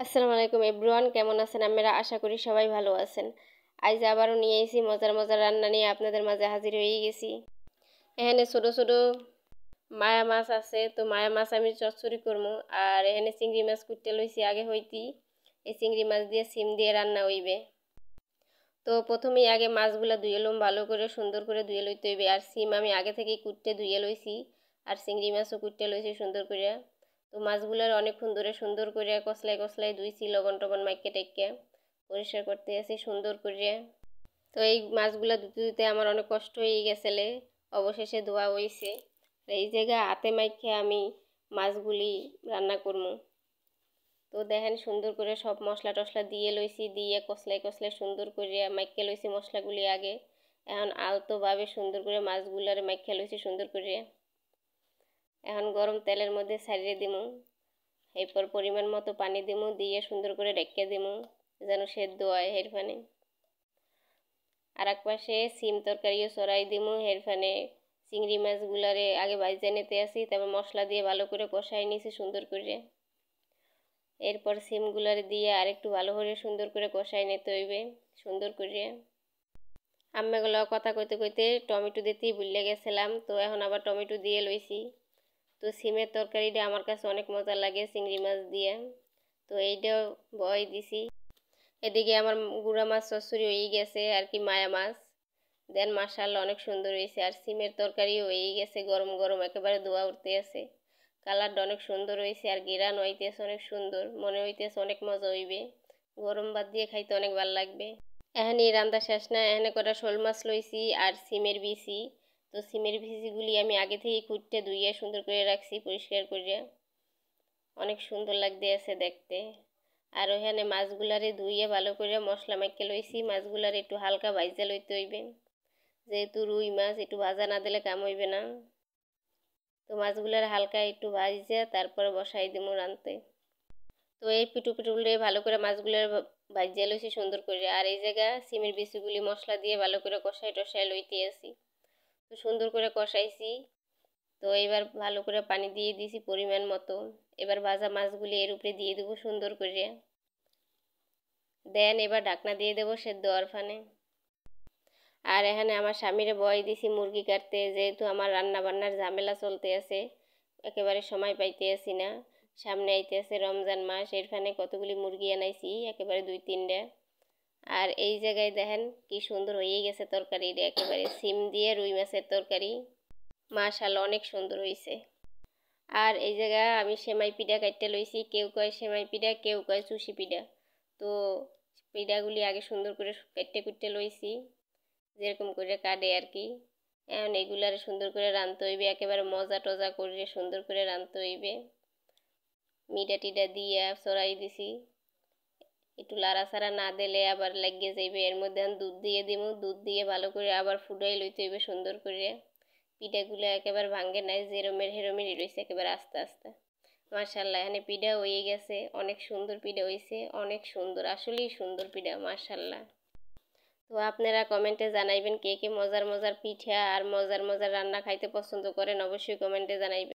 আসসালামু আলাইকুম এভরিওয়ান, কেমন আছেন আপনারা? আশা করি সবাই ভালো আছেন। আজ আবারও নিয়ে এসেছি মজার মজার রান্না নিয়ে আপনাদের মাঝে হাজির হয়ে গেছি। এখানে ছোট ছোট মায়া মাছ আছে, তো মায়া মাছ আমি চচ্চড়ি করবো। আর এখানে চিংড়ি মাছ কুটতে লইছি আগে হইতি। এই চিংড়ি মাছ দিয়ে সিম দিয়ে রান্না হইবে। তো প্রথমেই আগে মাছগুলা ধুয়ে লম, ভালো করে সুন্দর করে ধুয়ে লইতে হইবে। আর সিম আমি আগে থেকেই কুটতে ধুয়ে লইছি, আর চিংড়ি মাছও কুটতে লইছি সুন্দর করে। তো মাছগুলার অনেকক্ষণ ধরে সুন্দর করে কসলাই কসলাই ধুইছি, লবণ টবণ মাইকে টেকে পরিষ্কার করতে আসি সুন্দর করে। তো এই মাছগুলা ধুতে ধুতে আমার অনেক কষ্ট হয়ে গেছিলে, অবশেষে ধোয়া হয়েছে। এই জায়গায় হাতে মাইকে আমি মাছগুলি রান্না করবো। তো দেখেন সুন্দর করে সব মশলা টশলা দিয়ে লইছি, দিয়ে কসলাই কসলাই সুন্দর করে মাইকে লইছি মশলাগুলি আগে। এখন আলতোভাবে সুন্দর করে মাছগুলার মাইকে লইছি সুন্দর করে। এখন গরম তেলের মধ্যে ছাড়িয়ে দিমু, এরপর পরিমাণ মতো পানি দিমু, দিয়ে সুন্দর করে ঢেকে দিমু যেন সেদ্ধ হয় এর ফানে। আর এক পাশে সিম তরকারিও চড়াই দিমু। এর ফানে চিংড়ি মাছগুলারে আগে ভাইজা নিতে আসি, তারপর মশলা দিয়ে ভালো করে কষাই নিছি সুন্দর করে। এরপর সিমগুলার দিয়ে আরেকটু ভালো করে সুন্দর করে কষাই নিতে হইবে সুন্দর করে। আম্মাগুলো কথা কইতে কইতে টমেটো দিতেই ভুলে গেছিলাম, তো এখন আবার টমেটো দিয়ে লইছি। তো সিমের তরকারিটা আমার কাছে অনেক মজা লাগে চিংড়ি মাছ দিয়ে, তো এইটাও বয় দিছি। এদিকে আমার গুঁড়া মাছ চচ্চড়ি হয়ে গেছে আর কি, মায়া মাছ দেন মাশাআল্লাহ অনেক সুন্দর হয়েছে। আর সিমের তরকারি হয়ে গেছে গরম গরম, একেবারে ধোয়া উঠতে আছে। কালারটা অনেক সুন্দর হয়েছে আর ঘেরান হইতেছে অনেক সুন্দর, মনে হইতেছে অনেক মজা হইবে। গরম ভাত দিয়ে খাইতে অনেক ভালো লাগবে। এখানে রান্না শেষ না, এখানে কটা শোল মাছ লইছি আর সিমের বিচি। তো সিমের বিচিগুলি আমি আগে থেকে কুটতে ধুইয়ে সুন্দর করে রাখছি পরিষ্কার করে, অনেক সুন্দর লাগতে আছে দেখতে। আর ওখানে মাছগুলারে ধুইয়ে ভালো করে মশলা মাখিয়ে লইছি। মাছগুলারে একটু হালকা ভাজা লইতে হইবে, যেহেতু রুই মাছ একটু ভাজা না দিলে কাম হইবে না। তো মাছগুলার হালকা একটু ভাজা তারপরে বসাই দিমু রানতে। তো এই পিটু পিটুগুলো ভালো করে মাছগুলোর ভাজিয়ে লইছি সুন্দর করে। আর এই জায়গা সিমের বিচিগুলি মশলা দিয়ে ভালো করে কষাই টষাই লইতে আসি। তো সুন্দর করে কষাইছি। তো এবার ভালো করে পানি দিয়ে দিয়েছি পরিমাণ মতো। এবার ভাজা মাছগুলি এর উপরে দিয়ে দেবো সুন্দর করে। দেন এবার ঢাকনা দিয়ে দেবো সেদ্ধ হওয়ার ফানে। আর এখানে আমার স্বামীরে বয় দিছি মুরগি কাটতে, যেহেতু আমার রান্না বান্নার ঝামেলা চলতে আছে, একেবারে সময় পাইতে আসি না। সামনে আইতে আছে রমজান মাস, এর ফানে কতগুলি মুরগি আনাইছি, একেবারে 2-3টা। আর এই জায়গায় দেখেন কি সুন্দর হয়ে গেছে তরকারিটা, একেবারে সিম দিয়ে রুই মাছের তরকারি মাশাআল্লাহ অনেক সুন্দর হয়েছে। আর এই জায়গায় আমি সেমাই পিঠা কাটতে লইছি, কেউ কয় সেমাই পিঠা, কেউ কয় চুষি পিঠা। তো পিঠাগুলি আগে সুন্দর করে কেটে কুটতে লইছি, যেরকম করে কাটে আর কি। এখন এগুলার সুন্দর করে রাঁধতে হইবে, একেবারে মজা টজা করে সুন্দর করে রাঁধতে হইবে। মিঠা টিটা দিয়ে চড়াই দিছি, একটু লাড়াচাড়া না দিলে আবার লাগিয়ে যাইবে। এর মধ্যে দুধ দিয়ে দিব, দুধ দিয়ে ভালো করে আবার ফুটাই লইতে হইবে সুন্দর করে। পিঠাগুলো একেবারে ভাঙ্গে নাই, যেরমের হেরমেরই রয়েছে একেবারে আস্তে আস্তে। মাশাআল্লাহ এখানে পিঠা হয়ে গেছে, অনেক সুন্দর পিঠা হয়েছে, অনেক সুন্দর, আসলেই সুন্দর পিঠা মাশাআল্লাহ। তো আপনারা কমেন্টে জানাইবেন কে কে মজার মজার পিঠা আর মজার মজার রান্না খাইতে পছন্দ করেন, অবশ্যই কমেন্টে জানাইবেন।